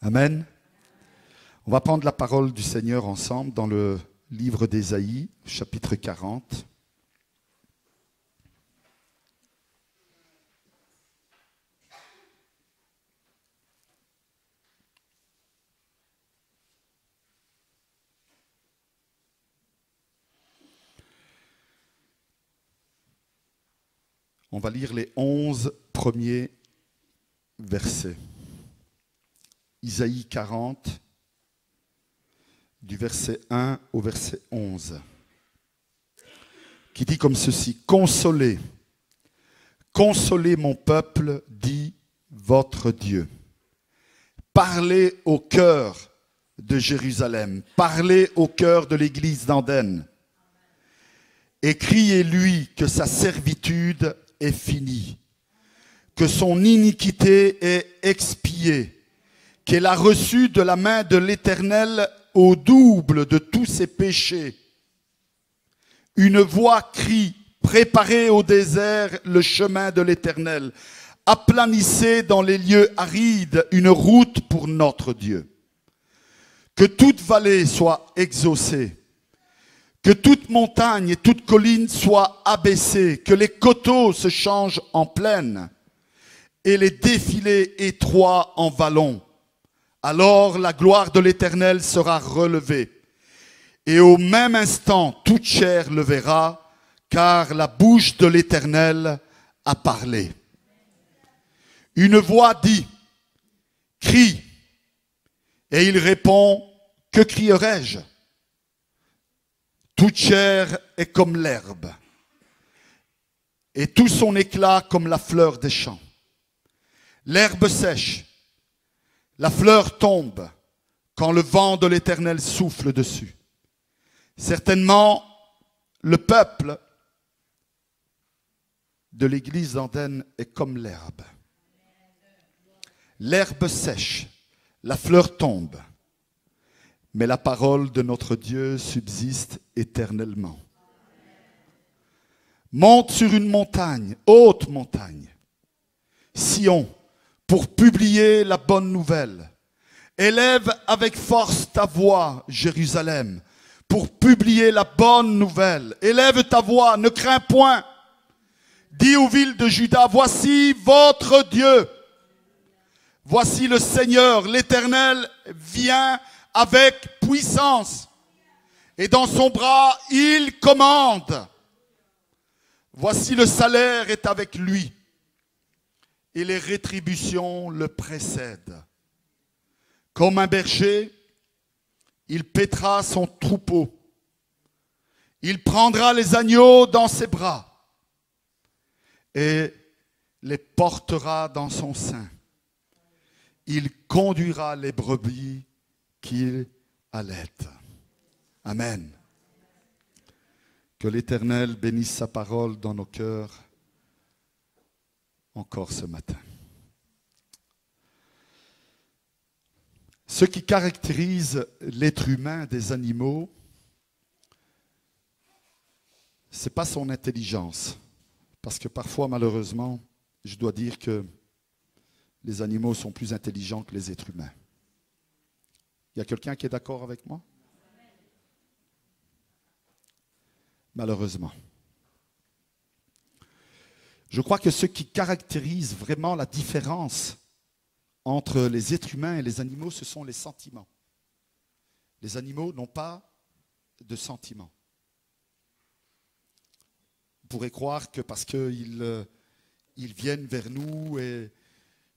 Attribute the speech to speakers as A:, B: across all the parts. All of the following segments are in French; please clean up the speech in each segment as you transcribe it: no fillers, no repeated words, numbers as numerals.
A: Amen. On va prendre la parole du Seigneur ensemble dans le livre d'Ésaïe, chapitre 40. On va lire les 11 premiers versets. Isaïe 40, du verset 1 au verset 11, qui dit comme ceci: « Consolez, consolez mon peuple, dit votre Dieu. Parlez au cœur de Jérusalem, parlez au cœur de l'église d'Andenne, et criez-lui que sa servitude est finie, que son iniquité est expiée, qu'elle a reçu de la main de l'Éternel au double de tous ses péchés. Une voix crie, préparez au désert le chemin de l'Éternel, aplanissez dans les lieux arides une route pour notre Dieu. Que toute vallée soit exaucée, que toute montagne et toute colline soient abaissées, que les coteaux se changent en plaine et les défilés étroits en vallons. Alors la gloire de l'Éternel sera relevée, et au même instant toute chair le verra, car la bouche de l'Éternel a parlé. Une voix dit, crie, et il répond, que crierai-je? Toute chair est comme l'herbe, et tout son éclat comme la fleur des champs. L'herbe sèche, la fleur tombe quand le vent de l'Éternel souffle dessus. Certainement, le peuple de l'église d'Andenne est comme l'herbe. L'herbe sèche, la fleur tombe, mais la parole de notre Dieu subsiste éternellement. Monte sur une montagne, haute montagne, Sion, pour publier la bonne nouvelle. Élève avec force ta voix, Jérusalem, pour publier la bonne nouvelle. Élève ta voix, ne crains point. Dis aux villes de Juda, voici votre Dieu. Voici le Seigneur, l'Éternel vient avec puissance. Et dans son bras, il commande. Voici le salaire est avec lui. Et les rétributions le précèdent. Comme un berger, il paîtra son troupeau. Il prendra les agneaux dans ses bras et les portera dans son sein. Il conduira les brebis qu'il allaite. Amen. Que l'Éternel bénisse sa parole dans nos cœurs encore ce matin. Ce qui caractérise l'être humain des animaux, ce n'est pas son intelligence. Parce que parfois, malheureusement, je dois dire que les animaux sont plus intelligents que les êtres humains. Il y a quelqu'un qui est d'accord avec moi? Malheureusement. Je crois que ce qui caractérise vraiment la différence entre les êtres humains et les animaux, ce sont les sentiments. Les animaux n'ont pas de sentiments. On pourrait croire que parce qu'ils viennent vers nous et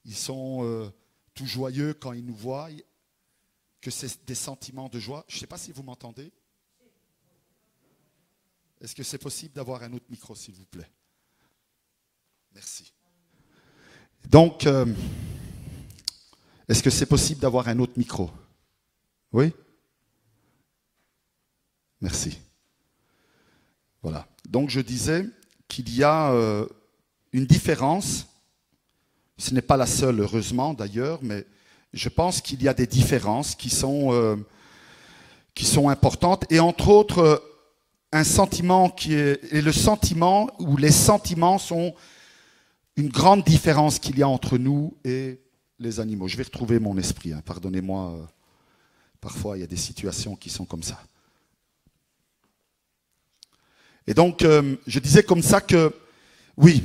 A: ils sont tout joyeux quand ils nous voient, que c'est des sentiments de joie. Je ne sais pas si vous m'entendez. Est-ce que c'est possible d'avoir un autre micro, s'il vous plaît? Merci. Donc, est-ce que c'est possible d'avoir un autre micro? Oui? Merci. Voilà. Donc, je disais qu'il y a une différence. Ce n'est pas la seule, heureusement d'ailleurs, mais je pense qu'il y a des différences qui sont importantes. Et entre autres, un sentiment et le sentiment ou les sentiments sont une grande différence qu'il y a entre nous et les animaux. Je vais retrouver mon esprit, hein. Pardonnez-moi, parfois il y a des situations qui sont comme ça. Et donc, je disais comme ça que, oui,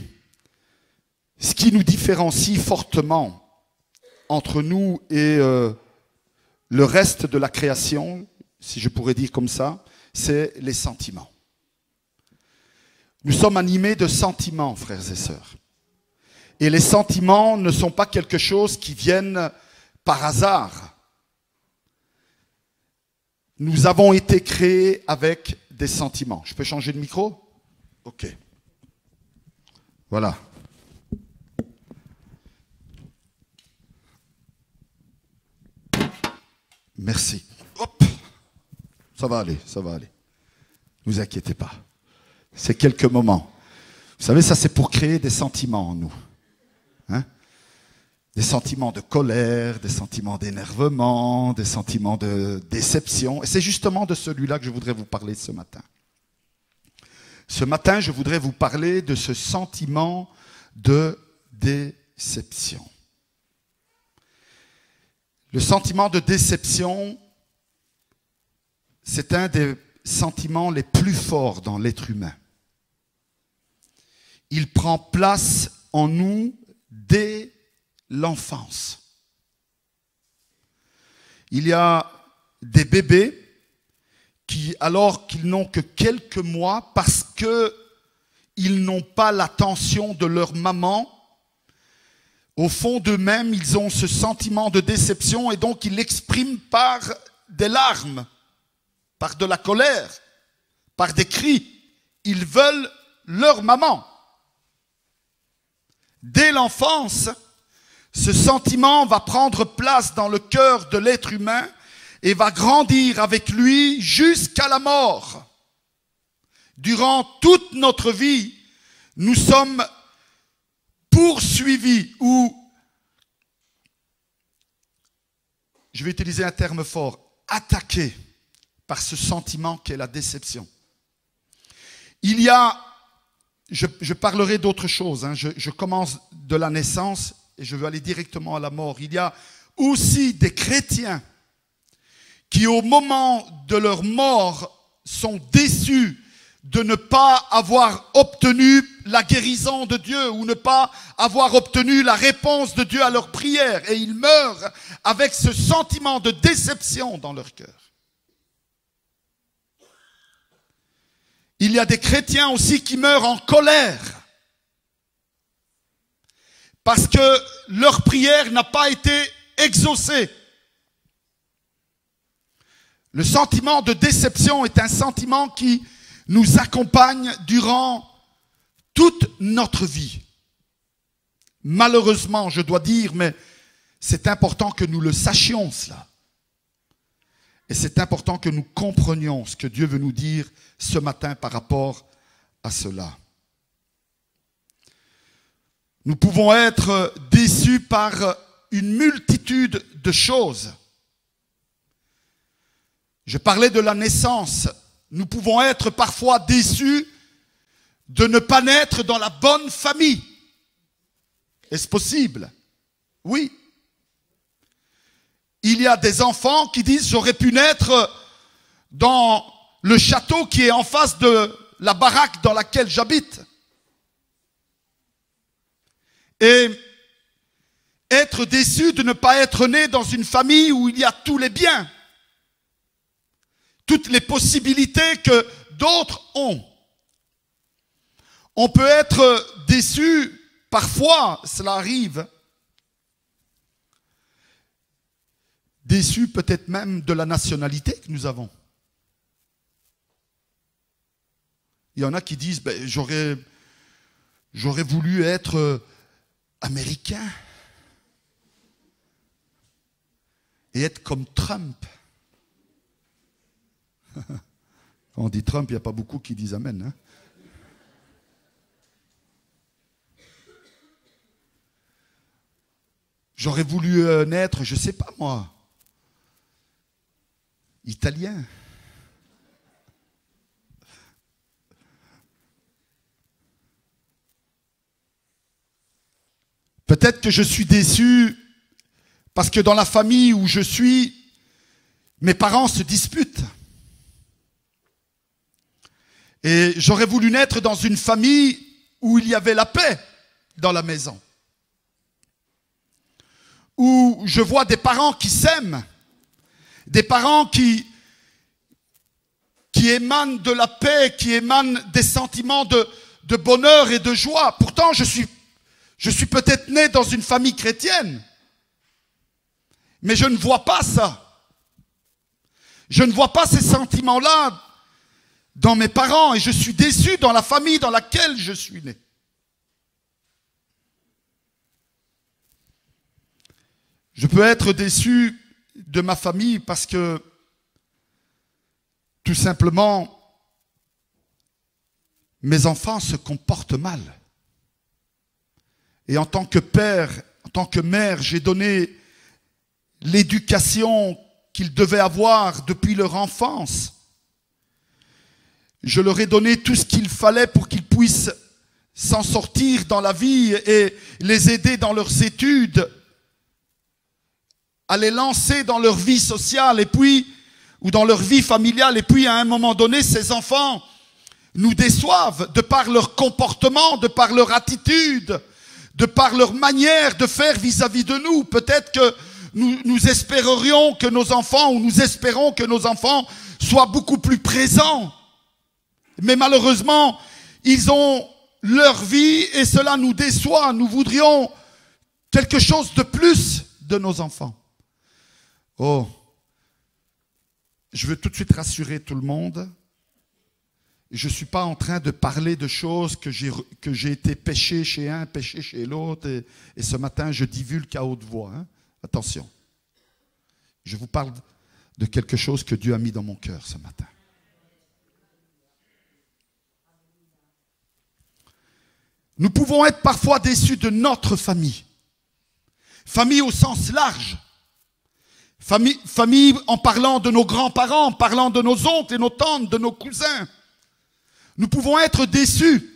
A: ce qui nous différencie fortement entre nous et le reste de la création, si je pourrais dire comme ça, c'est les sentiments. Nous sommes animés de sentiments, frères et sœurs. Et les sentiments ne sont pas quelque chose qui viennent par hasard. Nous avons été créés avec des sentiments. Je peux changer de micro? Ok. Voilà. Merci. Hop. Ça va aller, ça va aller. Ne vous inquiétez pas. C'est quelques moments. Vous savez, ça c'est pour créer des sentiments en nous. Hein? Des sentiments de colère, des sentiments d'énervement, des sentiments de déception. Et c'est justement de celui-là que je voudrais vous parler ce matin. Ce matin, je voudrais vous parler de ce sentiment de déception. Le sentiment de déception, c'est un des sentiments les plus forts dans l'être humain. Il prend place en nous dès l'enfance. Il y a des bébés qui, alors qu'ils n'ont que quelques mois, parce qu'ils n'ont pas l'attention de leur maman, au fond d'eux-mêmes, ils ont ce sentiment de déception et donc ils l'expriment par des larmes, par de la colère, par des cris. Ils veulent leur maman. Dès l'enfance, ce sentiment va prendre place dans le cœur de l'être humain et va grandir avec lui jusqu'à la mort. Durant toute notre vie, nous sommes poursuivis ou, je vais utiliser un terme fort, attaqués par ce sentiment qu'est la déception. Il y a, je parlerai d'autre chose, hein, je commence de la naissance et je veux aller directement à la mort. Il y a aussi des chrétiens qui au moment de leur mort sont déçus de ne pas avoir obtenu la guérison de Dieu ou ne pas avoir obtenu la réponse de Dieu à leurs prières. Et ils meurent avec ce sentiment de déception dans leur cœur. Il y a des chrétiens aussi qui meurent en colère parce que leur prière n'a pas été exaucée. Le sentiment de déception est un sentiment qui nous accompagne durant toute notre vie. Malheureusement, je dois dire, mais c'est important que nous le sachions cela. Et c'est important que nous comprenions ce que Dieu veut nous dire ce matin par rapport à cela. Nous pouvons être déçus par une multitude de choses. Je parlais de la naissance. Nous pouvons être parfois déçus de ne pas naître dans la bonne famille. Est-ce possible? Oui. Il y a des enfants qui disent « J'aurais pu naître dans le château qui est en face de la baraque dans laquelle j'habite. » Et être déçu de ne pas être né dans une famille où il y a tous les biens, toutes les possibilités que d'autres ont. On peut être déçu, parfois, cela arrive, déçu peut-être même de la nationalité que nous avons. Il y en a qui disent, ben, j'aurais voulu être américain et être comme Trump. Quand on dit Trump, il n'y a pas beaucoup qui disent Amen. Hein? J'aurais voulu naître, je ne sais pas moi, italien. Peut-être que je suis déçu parce que dans la famille où je suis, mes parents se disputent. Et j'aurais voulu naître dans une famille où il y avait la paix dans la maison. Où je vois des parents qui s'aiment, des parents qui émanent de la paix, qui émanent des sentiments de bonheur et de joie. Pourtant, je suis peut-être né dans une famille chrétienne, mais je ne vois pas ça. Je ne vois pas ces sentiments-là dans mes parents et je suis déçu dans la famille dans laquelle je suis né. Je peux être déçu de ma famille parce que, tout simplement, mes enfants se comportent mal. Et en tant que père, en tant que mère, j'ai donné l'éducation qu'ils devaient avoir depuis leur enfance. Je leur ai donné tout ce qu'il fallait pour qu'ils puissent s'en sortir dans la vie et les aider dans leurs études, à les lancer dans leur vie sociale et puis, ou dans leur vie familiale. Et puis, à un moment donné, ces enfants nous déçoivent de par leur comportement, de par leur attitude, de par leur manière de faire vis-à-vis de nous. Peut-être que nous espérerions que nos enfants, ou nous espérons que nos enfants soient beaucoup plus présents. Mais malheureusement, ils ont leur vie et cela nous déçoit. Nous voudrions quelque chose de plus de nos enfants. Oh, je veux tout de suite rassurer tout le monde. Je ne suis pas en train de parler de choses que j'ai été péché chez un, péché chez l'autre. Et ce matin, je divulgue à haute voix. Hein. Attention. Je vous parle de quelque chose que Dieu a mis dans mon cœur ce matin. Nous pouvons être parfois déçus de notre famille. Famille au sens large. Famille en parlant de nos grands-parents, en parlant de nos oncles et nos tantes, de nos cousins. Nous pouvons être déçus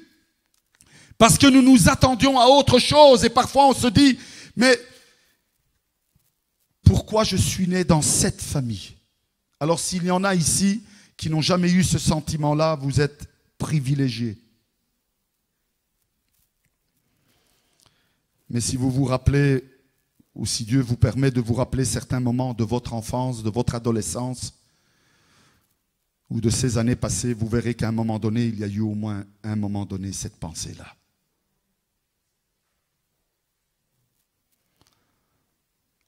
A: parce que nous nous attendions à autre chose et parfois on se dit, mais pourquoi je suis né dans cette famille? Alors s'il y en a ici qui n'ont jamais eu ce sentiment-là, vous êtes privilégiés. Mais si vous vous rappelez, ou si Dieu vous permet de vous rappeler certains moments de votre enfance, de votre adolescence, ou de ces années passées, vous verrez qu'à un moment donné, il y a eu au moins un moment donné cette pensée-là.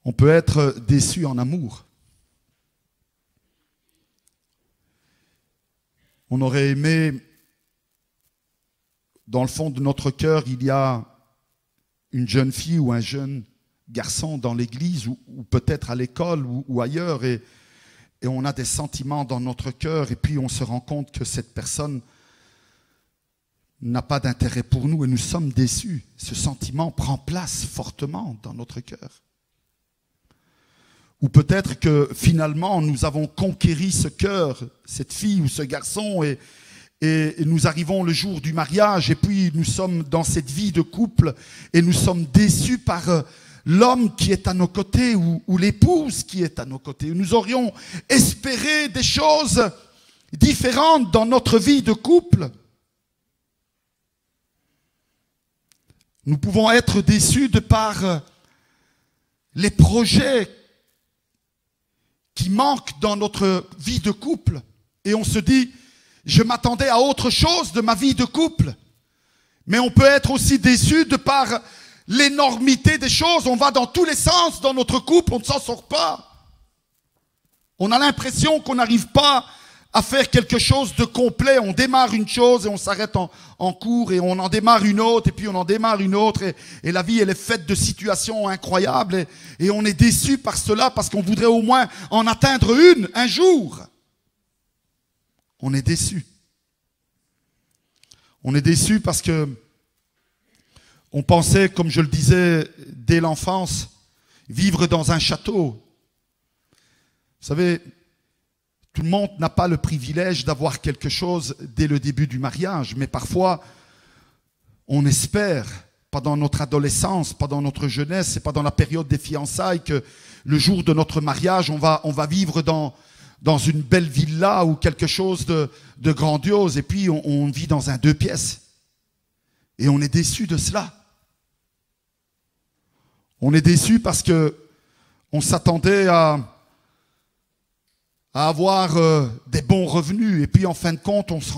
A: On peut être déçu en amour. On aurait aimé, dans le fond de notre cœur, il y a une jeune fille ou un jeune garçon dans l'église ou peut-être à l'école ou ailleurs et on a des sentiments dans notre cœur et puis on se rend compte que cette personne n'a pas d'intérêt pour nous et nous sommes déçus. Ce sentiment prend place fortement dans notre cœur. Ou peut-être que finalement nous avons conquéri ce cœur, cette fille ou ce garçon et nous arrivons le jour du mariage et puis nous sommes dans cette vie de couple et nous sommes déçus par l'homme qui est à nos côtés ou l'épouse qui est à nos côtés. Nous aurions espéré des choses différentes dans notre vie de couple. Nous pouvons être déçus de par les projets qui manquent dans notre vie de couple. Et on se dit, je m'attendais à autre chose de ma vie de couple. Mais on peut être aussi déçu de par l'énormité des choses. On va dans tous les sens dans notre couple, on ne s'en sort pas. On a l'impression qu'on n'arrive pas à faire quelque chose de complet. On démarre une chose et on s'arrête en cours et on en démarre une autre et puis on en démarre une autre et la vie elle est faite de situations incroyables et on est déçu par cela parce qu'on voudrait au moins en atteindre une un jour. On est déçu. On est déçu parce que on pensait, comme je le disais, dès l'enfance, vivre dans un château. Vous savez, tout le monde n'a pas le privilège d'avoir quelque chose dès le début du mariage, mais parfois, on espère, pendant notre adolescence, pendant notre jeunesse et pendant la période des fiançailles, que le jour de notre mariage, on va vivre dans une belle villa ou quelque chose de grandiose, et puis on vit dans un 2 pièces. Et on est déçu de cela. On est déçu parce que on s'attendait à avoir des bons revenus. Et puis en fin de compte, on se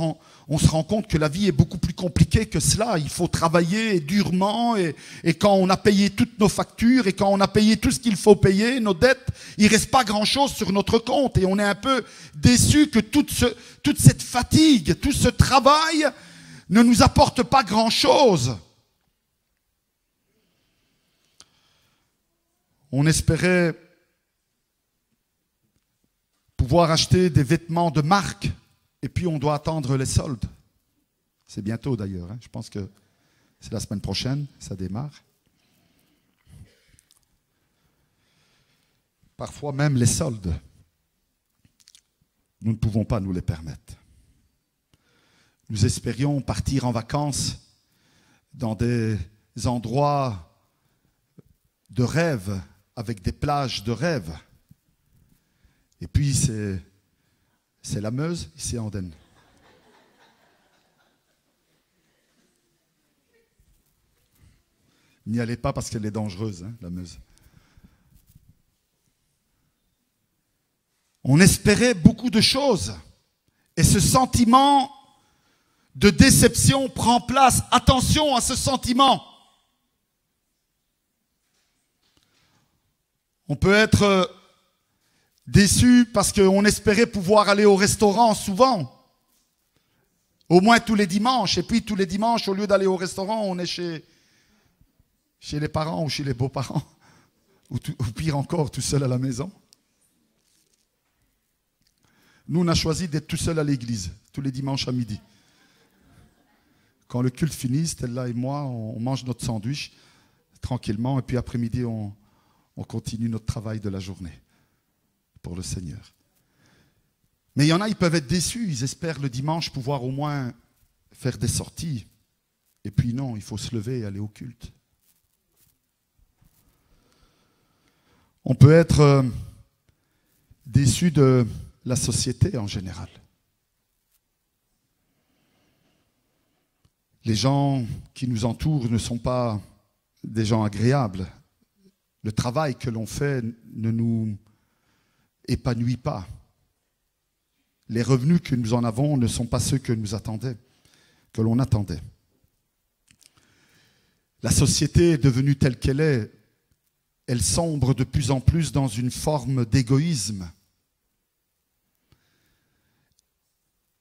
A: rend compte que la vie est beaucoup plus compliquée que cela. Il faut travailler durement et quand on a payé toutes nos factures et quand on a payé tout ce qu'il faut payer, nos dettes, il ne reste pas grand-chose sur notre compte. Et on est un peu déçu que toute cette fatigue, tout ce travail ne nous apporte pas grand-chose. On espérait pouvoir acheter des vêtements de marque, et puis on doit attendre les soldes. C'est bientôt d'ailleurs, hein. Je pense que c'est la semaine prochaine, ça démarre. Parfois même les soldes, nous ne pouvons pas nous les permettre. Nous espérions partir en vacances dans des endroits de rêve, avec des plages de rêve. Et puis, c'est la Meuse, ici à Andenne. N'y allez pas parce qu'elle est dangereuse, hein, la Meuse. On espérait beaucoup de choses. Et ce sentiment de déception prend place. Attention à ce sentiment. On peut être déçu parce qu'on espérait pouvoir aller au restaurant souvent, au moins tous les dimanches. Et puis tous les dimanches, au lieu d'aller au restaurant, on est chez les parents ou chez les beaux-parents, ou pire encore, tout seul à la maison. Nous, on a choisi d'être tout seul à l'église, tous les dimanches à midi. Quand le culte finit, Stella et moi, on mange notre sandwich tranquillement, et puis après-midi, on continue notre travail de la journée pour le Seigneur. Mais il y en a, ils peuvent être déçus, ils espèrent le dimanche pouvoir au moins faire des sorties. Et puis non, il faut se lever et aller au culte. On peut être déçu de la société en général. Les gens qui nous entourent ne sont pas des gens agréables. Le travail que l'on fait ne nous épanouit pas. Les revenus que nous en avons ne sont pas ceux que l'on attendait. La société est devenue telle qu'elle est. Elle sombre de plus en plus dans une forme d'égoïsme,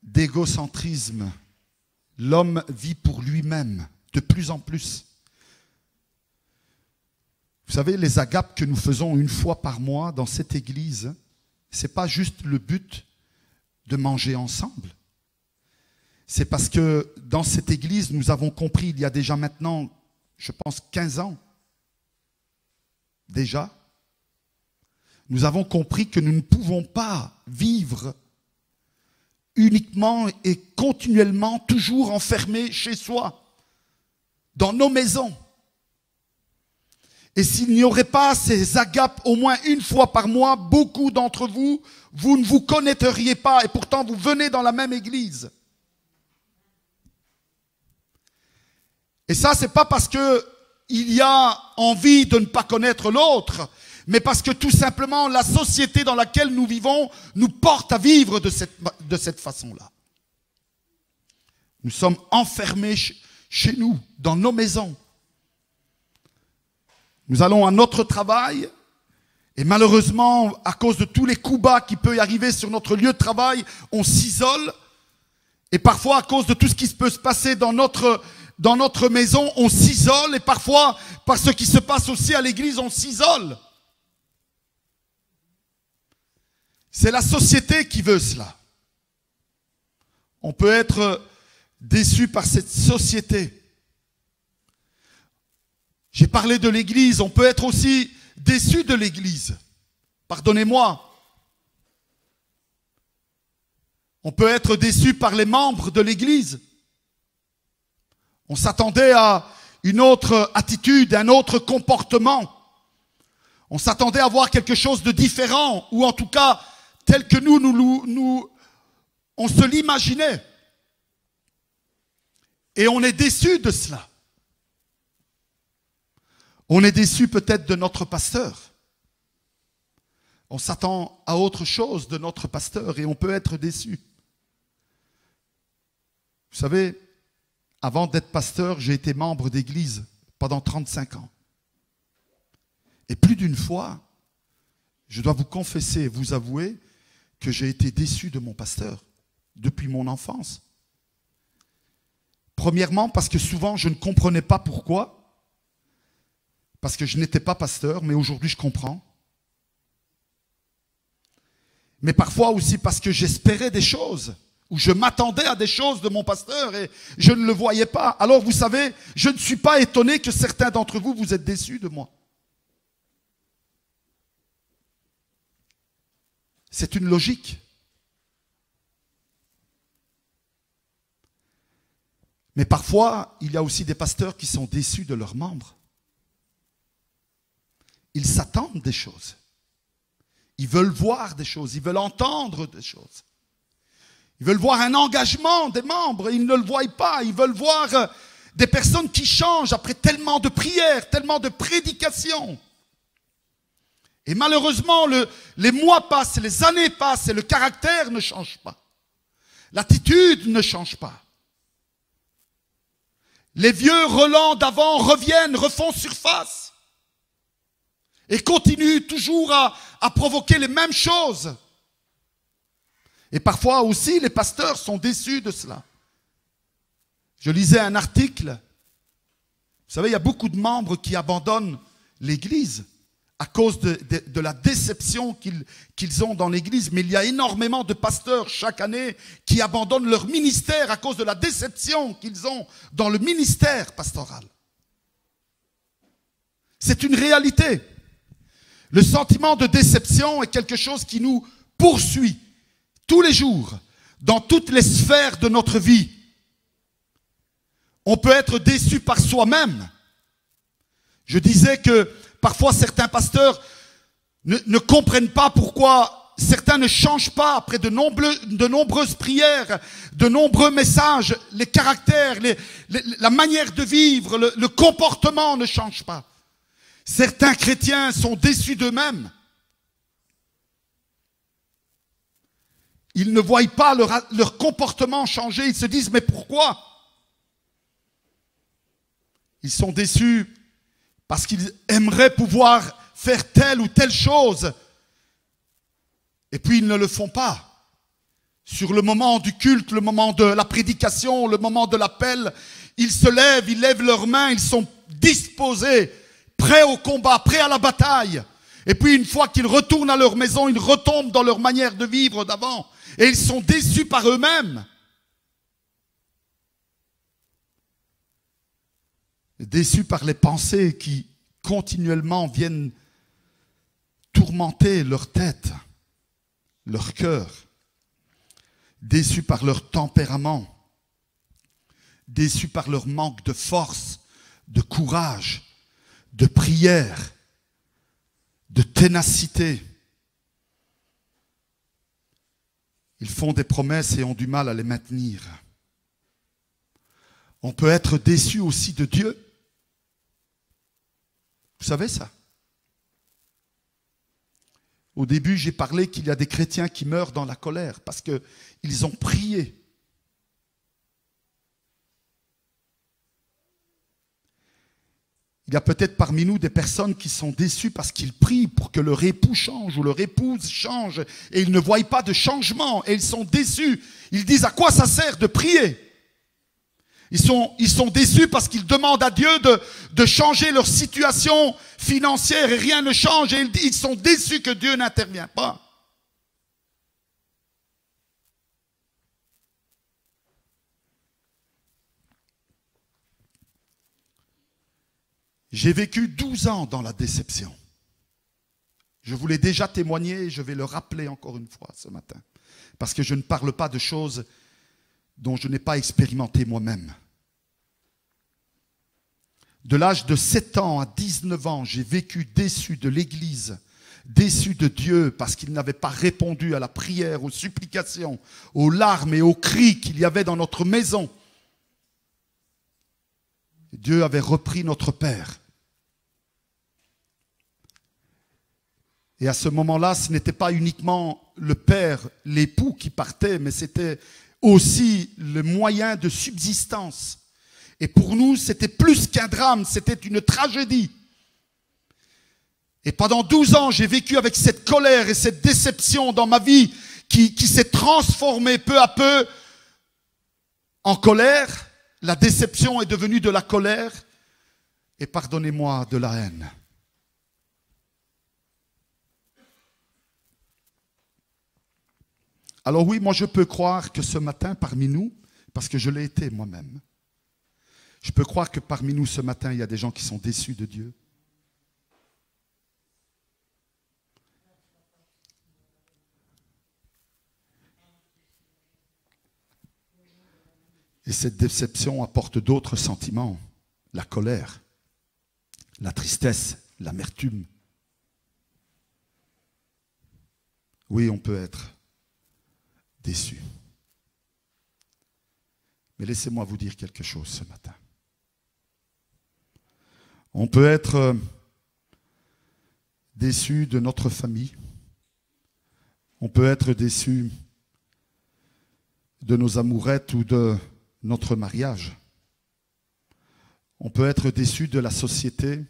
A: d'égocentrisme. L'homme vit pour lui-même, de plus en plus. Vous savez, les agapes que nous faisons une fois par mois dans cette église, ce n'est pas juste le but de manger ensemble. C'est parce que dans cette église, nous avons compris, il y a déjà maintenant, je pense, 15 ans, déjà, nous avons compris que nous ne pouvons pas vivre uniquement et continuellement, toujours enfermés chez soi, dans nos maisons. Et s'il n'y aurait pas ces agapes au moins une fois par mois, beaucoup d'entre vous, vous ne vous connaîtriez pas et pourtant vous venez dans la même église. Et ça, c'est pas parce que il y a envie de ne pas connaître l'autre, mais parce que tout simplement la société dans laquelle nous vivons nous porte à vivre de cette façon-là. Nous sommes enfermés chez nous, dans nos maisons. Nous allons à notre travail et malheureusement, à cause de tous les coups bas qui peuvent y arriver sur notre lieu de travail, on s'isole. Et parfois, à cause de tout ce qui peut se passer dans notre maison, on s'isole. Et parfois, par ce qui se passe aussi à l'église, on s'isole. C'est la société qui veut cela. On peut être déçu par cette société. J'ai parlé de l'église, on peut être aussi déçu de l'Église. Pardonnez-moi. On peut être déçu par les membres de l'Église. On s'attendait à une autre attitude, un autre comportement. On s'attendait à voir quelque chose de différent, ou en tout cas, tel que on se l'imaginait. Et on est déçu de cela. On est déçu peut-être de notre pasteur. On s'attend à autre chose de notre pasteur et on peut être déçu. Vous savez, avant d'être pasteur, j'ai été membre d'église pendant 35 ans. Et plus d'une fois, je dois vous confesser et vous avouer que j'ai été déçu de mon pasteur depuis mon enfance. Premièrement, parce que souvent, je ne comprenais pas pourquoi. Parce que je n'étais pas pasteur, mais aujourd'hui, je comprends. Mais parfois aussi parce que j'espérais des choses, ou je m'attendais à des choses de mon pasteur et je ne le voyais pas. Alors, vous savez, je ne suis pas étonné que certains d'entre vous, vous êtes déçus de moi. C'est une logique. Mais parfois, il y a aussi des pasteurs qui sont déçus de leurs membres. Ils s'attendent des choses. Ils veulent voir des choses, ils veulent entendre des choses. Ils veulent voir un engagement des membres, ils ne le voient pas. Ils veulent voir des personnes qui changent après tellement de prières, tellement de prédications. Et malheureusement, les mois passent, les années passent et le caractère ne change pas. L'attitude ne change pas. Les vieux relents d'avant reviennent, refont surface. Et continuent toujours à provoquer les mêmes choses. Et parfois aussi, les pasteurs sont déçus de cela. Je lisais un article. Vous savez, il y a beaucoup de membres qui abandonnent l'Église à cause de la déception qu'ils ont dans l'Église. Mais il y a énormément de pasteurs chaque année qui abandonnent leur ministère à cause de la déception qu'ils ont dans le ministère pastoral. C'est une réalité. Le sentiment de déception est quelque chose qui nous poursuit tous les jours, dans toutes les sphères de notre vie. On peut être déçu par soi-même. Je disais que parfois certains pasteurs ne comprennent pas pourquoi certains ne changent pas après de nombreuses prières, de nombreux messages, les caractères, la manière de vivre, le comportement ne change pas. Certains chrétiens sont déçus d'eux-mêmes. Ils ne voient pas leur comportement changer. Ils se disent, mais pourquoi? Ils sont déçus parce qu'ils aimeraient pouvoir faire telle ou telle chose. Et puis ils ne le font pas. Sur le moment du culte, le moment de la prédication, le moment de l'appel, ils se lèvent, ils lèvent leurs mains, ils sont disposés, prêts au combat, prêts à la bataille. Et puis une fois qu'ils retournent à leur maison, ils retombent dans leur manière de vivre d'avant. Et ils sont déçus par eux-mêmes. Déçus par les pensées qui continuellement viennent tourmenter leur tête, leur cœur. Déçus par leur tempérament. Déçus par leur manque de force, de courage, de prière, de ténacité. Ils font des promesses et ont du mal à les maintenir. On peut être déçu aussi de Dieu. Vous savez ça? Au début, j'ai parlé qu'il y a des chrétiens qui meurent dans la colère parce qu'ils ont prié. Il y a peut-être parmi nous des personnes qui sont déçues parce qu'ils prient pour que leur époux change ou leur épouse change et ils ne voient pas de changement et ils sont déçus. Ils disent à quoi ça sert de prier? Ils sont déçus parce qu'ils demandent à Dieu de changer leur situation financière et rien ne change et ils sont déçus que Dieu n'intervient pas. J'ai vécu 12 ans dans la déception. Je vous l'ai déjà témoigné et je vais le rappeler encore une fois ce matin. Parce que je ne parle pas de choses dont je n'ai pas expérimenté moi-même. De l'âge de 7 ans à 19 ans, j'ai vécu déçu de l'Église, déçu de Dieu parce qu'il n'avait pas répondu à la prière, aux supplications, aux larmes et aux cris qu'il y avait dans notre maison. Dieu avait repris notre Père. Et à ce moment-là, ce n'était pas uniquement le père, l'époux qui partait, mais c'était aussi le moyen de subsistance. Et pour nous, c'était plus qu'un drame, c'était une tragédie. Et pendant 12 ans, j'ai vécu avec cette colère et cette déception dans ma vie qui s'est transformée peu à peu en colère. La déception est devenue de la colère et, pardonnez-moi, de la haine. Alors oui, moi je peux croire que ce matin parmi nous, parce que je l'ai été moi-même, je peux croire que parmi nous ce matin, il y a des gens qui sont déçus de Dieu. Et cette déception apporte d'autres sentiments, la colère, la tristesse, l'amertume. Oui, on peut être déçu. Mais laissez-moi vous dire quelque chose ce matin. On peut être déçu de notre famille. On peut être déçu de nos amourettes ou de notre mariage. On peut être déçu de la société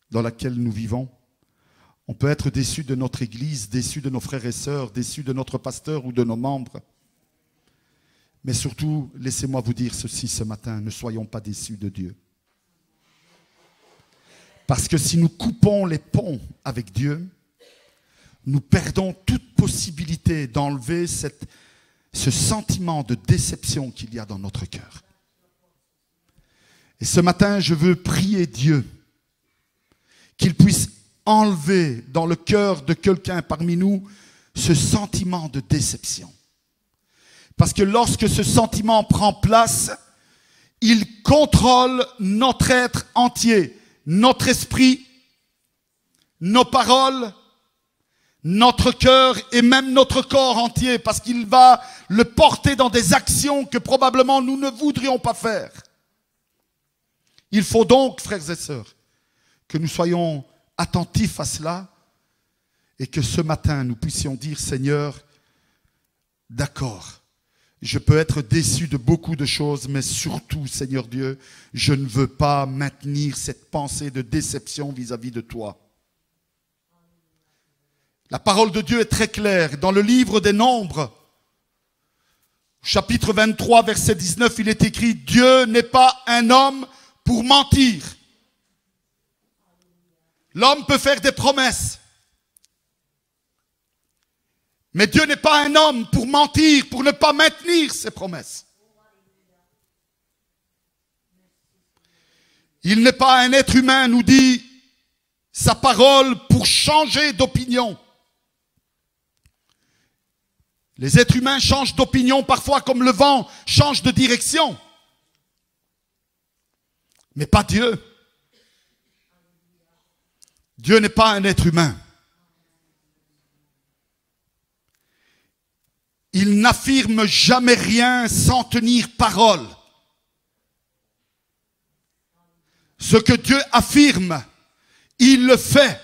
A: dans laquelle nous vivons. On peut être déçu de notre Église, déçu de nos frères et sœurs, déçu de notre pasteur ou de nos membres. Mais surtout, laissez-moi vous dire ceci ce matin, ne soyons pas déçus de Dieu. Parce que si nous coupons les ponts avec Dieu, nous perdons toute possibilité d'enlever ce sentiment de déception qu'il y a dans notre cœur. Et ce matin, je veux prier Dieu qu'il puisse enlever dans le cœur de quelqu'un parmi nous ce sentiment de déception. Parce que lorsque ce sentiment prend place, il contrôle notre être entier, notre esprit, nos paroles, notre cœur et même notre corps entier, parce qu'il va le porter dans des actions que probablement nous ne voudrions pas faire. Il faut donc, frères et sœurs, que nous soyons attentifs à cela et que ce matin nous puissions dire, Seigneur, d'accord, je peux être déçu de beaucoup de choses, mais surtout, Seigneur Dieu, je ne veux pas maintenir cette pensée de déception vis-à-vis de toi. La parole de Dieu est très claire. Dans le livre des Nombres, chapitre 23, verset 19, il est écrit, Dieu n'est pas un homme pour mentir. L'homme peut faire des promesses. Mais Dieu n'est pas un homme pour mentir, pour ne pas maintenir ses promesses. Il n'est pas un être humain, nous dit sa parole, pour changer d'opinion. Les êtres humains changent d'opinion parfois comme le vent change de direction. Mais pas Dieu. Dieu n'est pas un être humain. Il n'affirme jamais rien sans tenir parole. Ce que Dieu affirme, il le fait.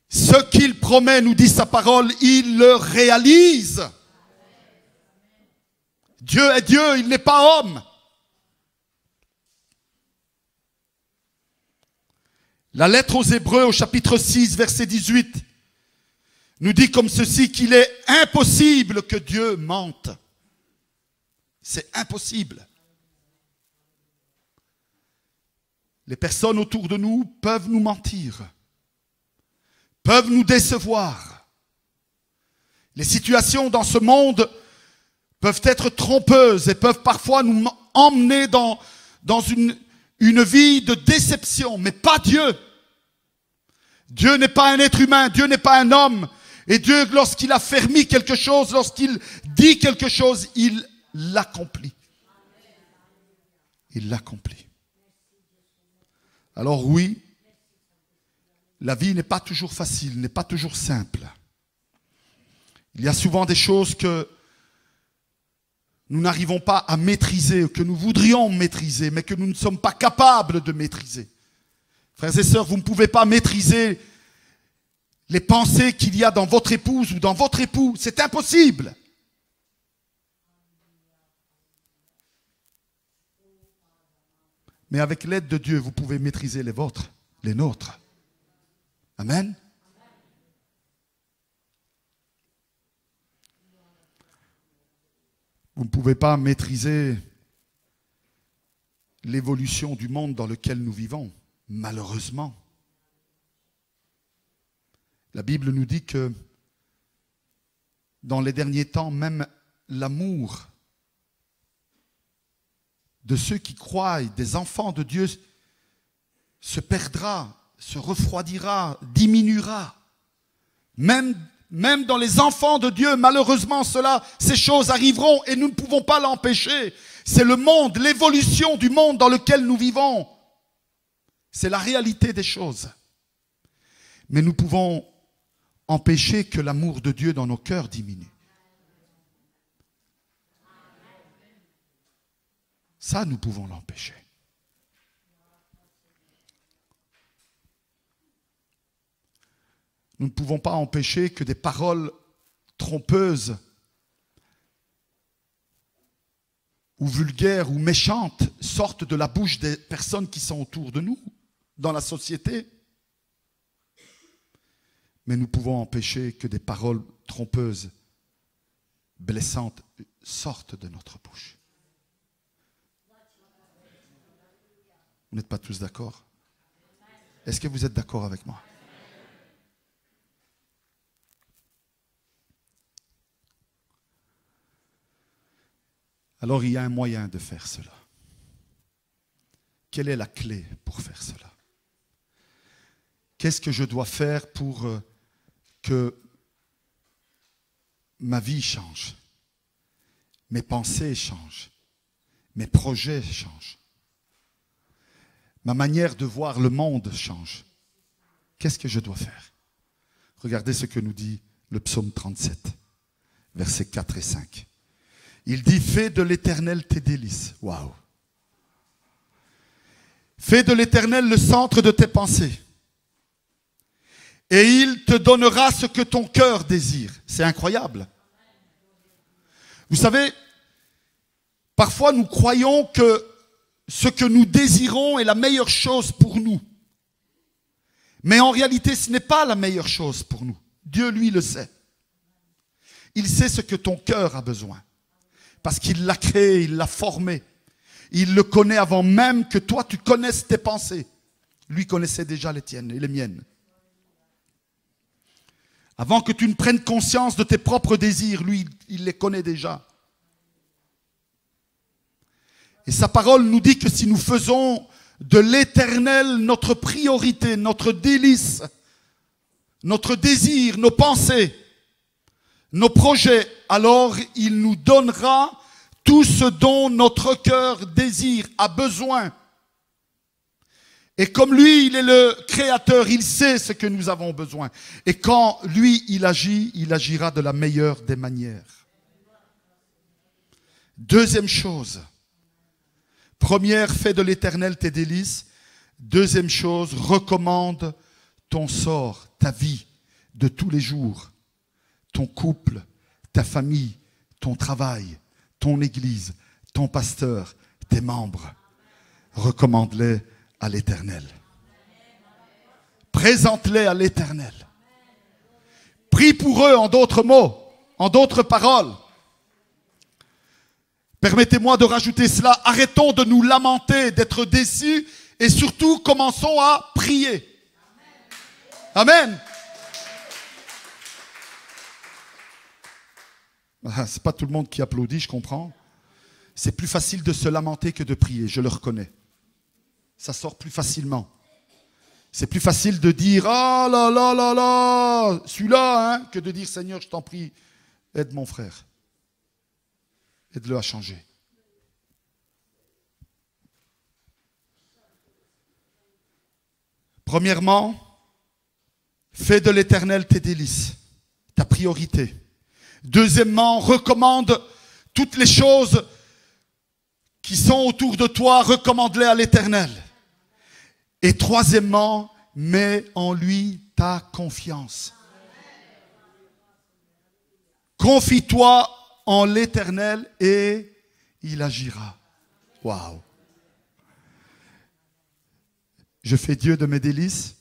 A: Ce qu'il promet, nous dit sa parole, il le réalise. Dieu est Dieu, il n'est pas homme. La lettre aux Hébreux au chapitre 6, verset 18, nous dit comme ceci, qu'il est impossible que Dieu mente. C'est impossible. Les personnes autour de nous peuvent nous mentir, peuvent nous décevoir. Les situations dans ce monde peuvent être trompeuses et peuvent parfois nous emmener dans une vie de déception, mais pas Dieu. Dieu n'est pas un être humain, Dieu n'est pas un homme. Et Dieu, lorsqu'il a fermé quelque chose, lorsqu'il dit quelque chose, il l'accomplit. Il l'accomplit. Alors oui, la vie n'est pas toujours facile, n'est pas toujours simple. Il y a souvent des choses que nous n'arrivons pas à maîtriser, que nous voudrions maîtriser, mais que nous ne sommes pas capables de maîtriser. Frères et sœurs, vous ne pouvez pas maîtriser les pensées qu'il y a dans votre épouse ou dans votre époux. C'est impossible. Mais avec l'aide de Dieu, vous pouvez maîtriser les vôtres, les nôtres. Amen. Vous ne pouvez pas maîtriser l'évolution du monde dans lequel nous vivons, malheureusement. La Bible nous dit que dans les derniers temps, même l'amour de ceux qui croient, des enfants de Dieu, se perdra, se refroidira, diminuera. Même dans les enfants de Dieu, malheureusement, ces choses arriveront et nous ne pouvons pas l'empêcher. C'est le monde, l'évolution du monde dans lequel nous vivons. C'est la réalité des choses. Mais nous pouvons empêcher que l'amour de Dieu dans nos cœurs diminue. Ça, nous pouvons l'empêcher. Nous ne pouvons pas empêcher que des paroles trompeuses ou vulgaires ou méchantes sortent de la bouche des personnes qui sont autour de nous, dans la société. Mais nous pouvons empêcher que des paroles trompeuses, blessantes, sortent de notre bouche. Vous n'êtes pas tous d'accord? Est-ce que vous êtes d'accord avec moi? Alors il y a un moyen de faire cela. Quelle est la clé pour faire cela? Qu'est-ce que je dois faire pour que ma vie change, mes pensées changent, mes projets changent, ma manière de voir le monde change? Qu'est-ce que je dois faire? Regardez ce que nous dit le psaume 37, versets 4 et 5. Il dit, fais de l'Éternel tes délices. Waouh! Fais de l'Éternel le centre de tes pensées. Et il te donnera ce que ton cœur désire. C'est incroyable. Vous savez, parfois nous croyons que ce que nous désirons est la meilleure chose pour nous. Mais en réalité, ce n'est pas la meilleure chose pour nous. Dieu, lui, le sait. Il sait ce que ton cœur a besoin. Parce qu'il l'a créé, il l'a formé. Il le connaît avant même que toi, tu connaisses tes pensées. Lui connaissait déjà les tiennes et les miennes. Avant que tu ne prennes conscience de tes propres désirs, lui, il les connaît déjà. Et sa parole nous dit que si nous faisons de l'Éternel notre priorité, notre délice, notre désir, nos pensées, nos projets, alors il nous donnera tout ce dont notre cœur désire, a besoin. Et comme lui, il est le créateur, il sait ce que nous avons besoin. Et quand lui, il agit, il agira de la meilleure des manières. Deuxième chose. Première, fais de l'Éternel tes délices. Deuxième chose, recommande ton sort, ta vie de tous les jours. Ton couple, ta famille, ton travail, ton église, ton pasteur, tes membres. Recommande-les à l'Éternel. Présente-les à l'Éternel. Prie pour eux en d'autres mots, en d'autres paroles. Permettez-moi de rajouter cela. Arrêtons de nous lamenter, d'être déçus et surtout commençons à prier. Amen. C'est pas tout le monde qui applaudit, je comprends. C'est plus facile de se lamenter que de prier, je le reconnais. Ça sort plus facilement. C'est plus facile de dire « Ah là là là là !» celui-là, hein, que de dire « Seigneur, je t'en prie, aide mon frère. Aide-le à changer. » Premièrement, fais de l'Éternel tes délices, ta priorité. Deuxièmement, recommande toutes les choses qui sont autour de toi, recommande-les à l'Éternel. Et troisièmement, mets en lui ta confiance. Confie-toi en l'Éternel et il agira. Waouh! Je fais Dieu de mes délices,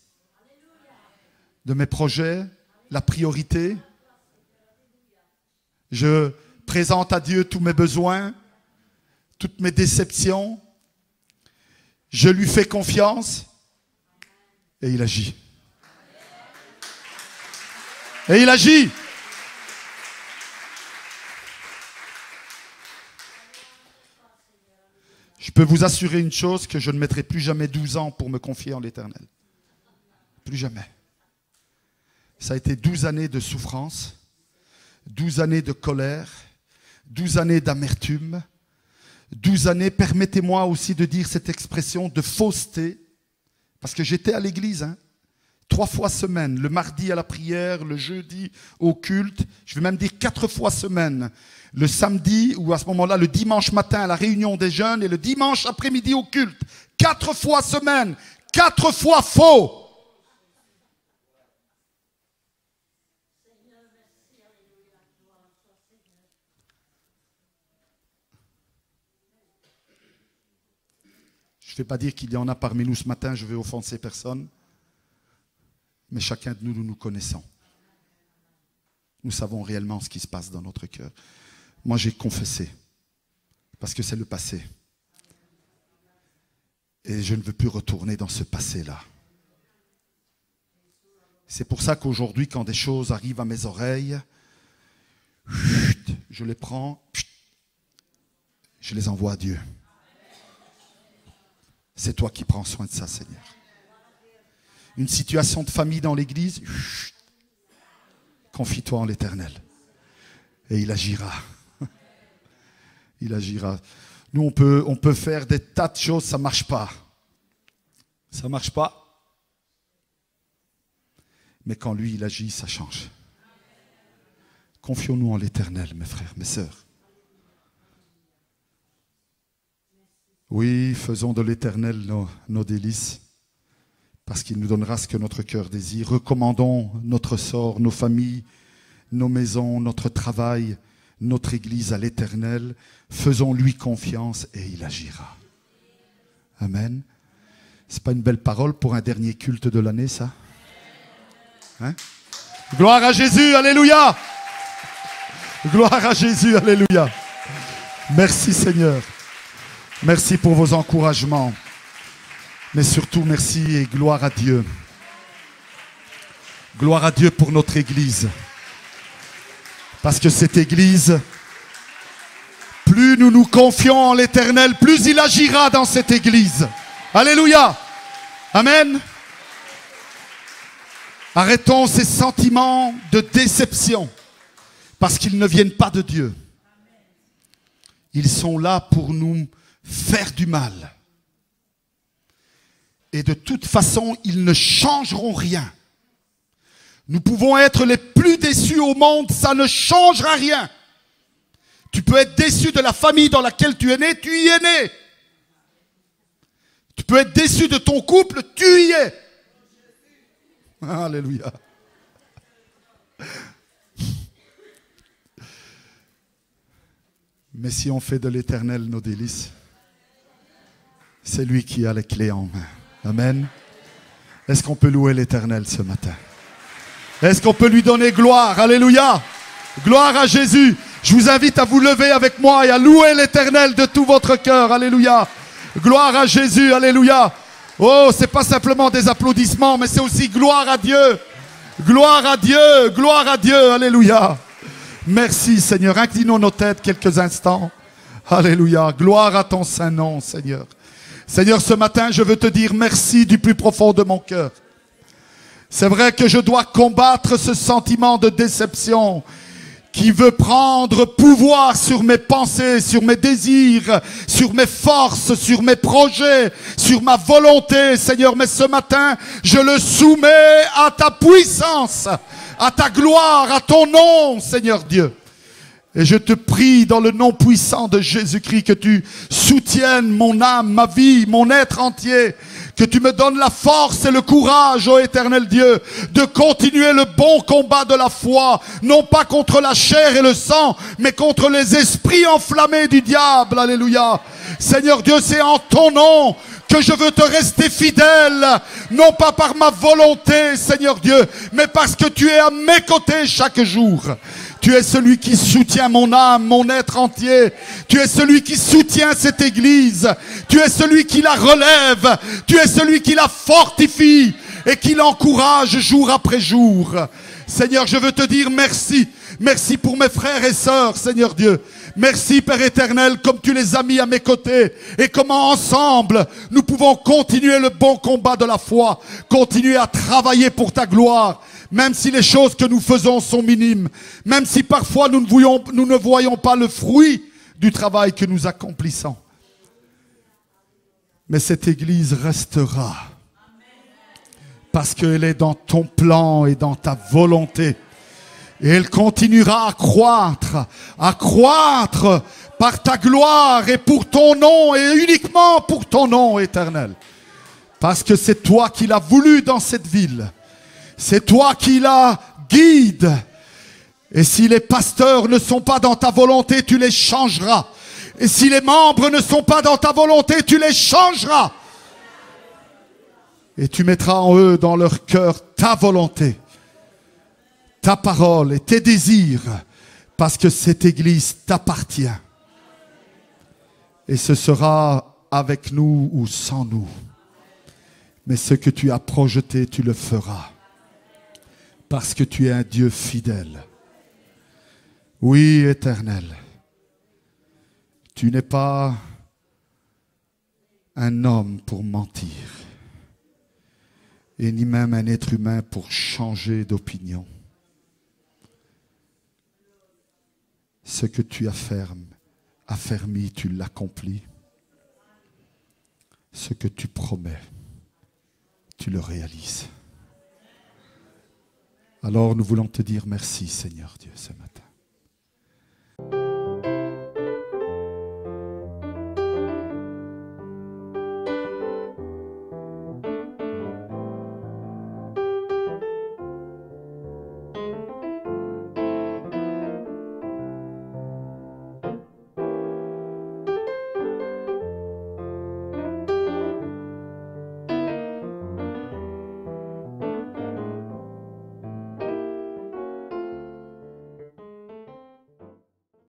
A: de mes projets, la priorité. Je présente à Dieu tous mes besoins, toutes mes déceptions. Je lui fais confiance et il agit. Et il agit. Je peux vous assurer une chose, que je ne mettrai plus jamais 12 ans pour me confier en l'Éternel. Plus jamais. Ça a été 12 années de souffrance, 12 années de colère, 12 années d'amertume, 12 années, permettez-moi aussi de dire cette expression, de fausseté, parce que j'étais à l'église, 3 fois semaine, le mardi à la prière, le jeudi au culte, je vais même dire 4 fois semaine, le samedi ou à ce moment-là, le dimanche matin à la réunion des jeunes et le dimanche après-midi au culte, 4 fois semaine, 4 fois faux. Je ne vais pas dire qu'il y en a parmi nous ce matin, je vais offenser personne. Mais chacun de nous, nous nous connaissons. Nous savons réellement ce qui se passe dans notre cœur. Moi, j'ai confessé, parce que c'est le passé. Et je ne veux plus retourner dans ce passé-là. C'est pour ça qu'aujourd'hui, quand des choses arrivent à mes oreilles, je les prends, je les envoie à Dieu. C'est toi qui prends soin de ça, Seigneur. Une situation de famille dans l'église, confie-toi en l'Éternel. Et il agira. Il agira. Nous, on peut faire des tas de choses, ça ne marche pas. Ça ne marche pas. Mais quand lui, il agit, ça change. Confions-nous en l'Éternel, mes frères, mes sœurs. Oui, faisons de l'Éternel nos délices, parce qu'il nous donnera ce que notre cœur désire. Recommandons notre sort, nos familles, nos maisons, notre travail, notre Église à l'Éternel. Faisons-lui confiance et il agira. Amen. C'est pas une belle parole pour un dernier culte de l'année, ça? Hein? Gloire à Jésus, alléluia! Gloire à Jésus, alléluia! Merci Seigneur. Merci pour vos encouragements. Mais surtout, merci et gloire à Dieu. Gloire à Dieu pour notre Église. Parce que cette Église, plus nous nous confions en l'Éternel, plus il agira dans cette Église. Alléluia. Amen. Arrêtons ces sentiments de déception. Parce qu'ils ne viennent pas de Dieu. Ils sont là pour nous faire du mal. Et de toute façon, ils ne changeront rien. Nous pouvons être les plus déçus au monde, ça ne changera rien. Tu peux être déçu de la famille dans laquelle tu es né, tu y es né. Tu peux être déçu de ton couple, tu y es. Alléluia. Mais si on fait de l'Éternel nos délices, c'est lui qui a les clés en main. Amen. Est-ce qu'on peut louer l'Éternel ce matin? Est-ce qu'on peut lui donner gloire? Alléluia. Gloire à Jésus. Je vous invite à vous lever avec moi et à louer l'Éternel de tout votre cœur. Alléluia. Gloire à Jésus. Alléluia. Oh, c'est pas simplement des applaudissements, mais c'est aussi gloire à Dieu. Gloire à Dieu. Gloire à Dieu. Alléluia. Merci Seigneur. Inclinons nos têtes quelques instants. Alléluia. Gloire à ton saint nom, Seigneur. Seigneur, ce matin, je veux te dire merci du plus profond de mon cœur. C'est vrai que je dois combattre ce sentiment de déception qui veut prendre pouvoir sur mes pensées, sur mes désirs, sur mes forces, sur mes projets, sur ma volonté, Seigneur. Mais ce matin, je le soumets à ta puissance, à ta gloire, à ton nom, Seigneur Dieu. Et je te prie dans le nom puissant de Jésus-Christ que tu soutiennes mon âme, ma vie, mon être entier. Que tu me donnes la force et le courage, ô éternel Dieu, de continuer le bon combat de la foi, non pas contre la chair et le sang, mais contre les esprits enflammés du diable. Alléluia. Seigneur Dieu, c'est en ton nom que je veux te rester fidèle, non pas par ma volonté, Seigneur Dieu, mais parce que tu es à mes côtés chaque jour. Tu es celui qui soutient mon âme, mon être entier. Tu es celui qui soutient cette église. Tu es celui qui la relève. Tu es celui qui la fortifie et qui l'encourage jour après jour. Seigneur, je veux te dire merci. Merci pour mes frères et sœurs, Seigneur Dieu. Merci, Père éternel, comme tu les as mis à mes côtés et comment ensemble nous pouvons continuer le bon combat de la foi, continuer à travailler pour ta gloire. Même si les choses que nous faisons sont minimes, même si parfois nous ne voyons pas le fruit du travail que nous accomplissons. Mais cette église restera parce qu'elle est dans ton plan et dans ta volonté. Et elle continuera à croître par ta gloire et pour ton nom et uniquement pour ton nom éternel. Parce que c'est toi qui l'as voulu dans cette ville. C'est toi qui la guide. Et si les pasteurs ne sont pas dans ta volonté, tu les changeras. Et si les membres ne sont pas dans ta volonté, tu les changeras. Et tu mettras en eux, dans leur cœur, ta volonté, ta parole et tes désirs. Parce que cette église t'appartient. Et ce sera avec nous ou sans nous. Mais ce que tu as projeté, tu le feras. Parce que tu es un Dieu fidèle. Oui, éternel. Tu n'es pas un homme pour mentir. Et ni même un être humain pour changer d'opinion. Ce que tu affermis, tu l'accomplis. Ce que tu promets, tu le réalises. Alors nous voulons te dire merci, Seigneur Dieu, ce matin.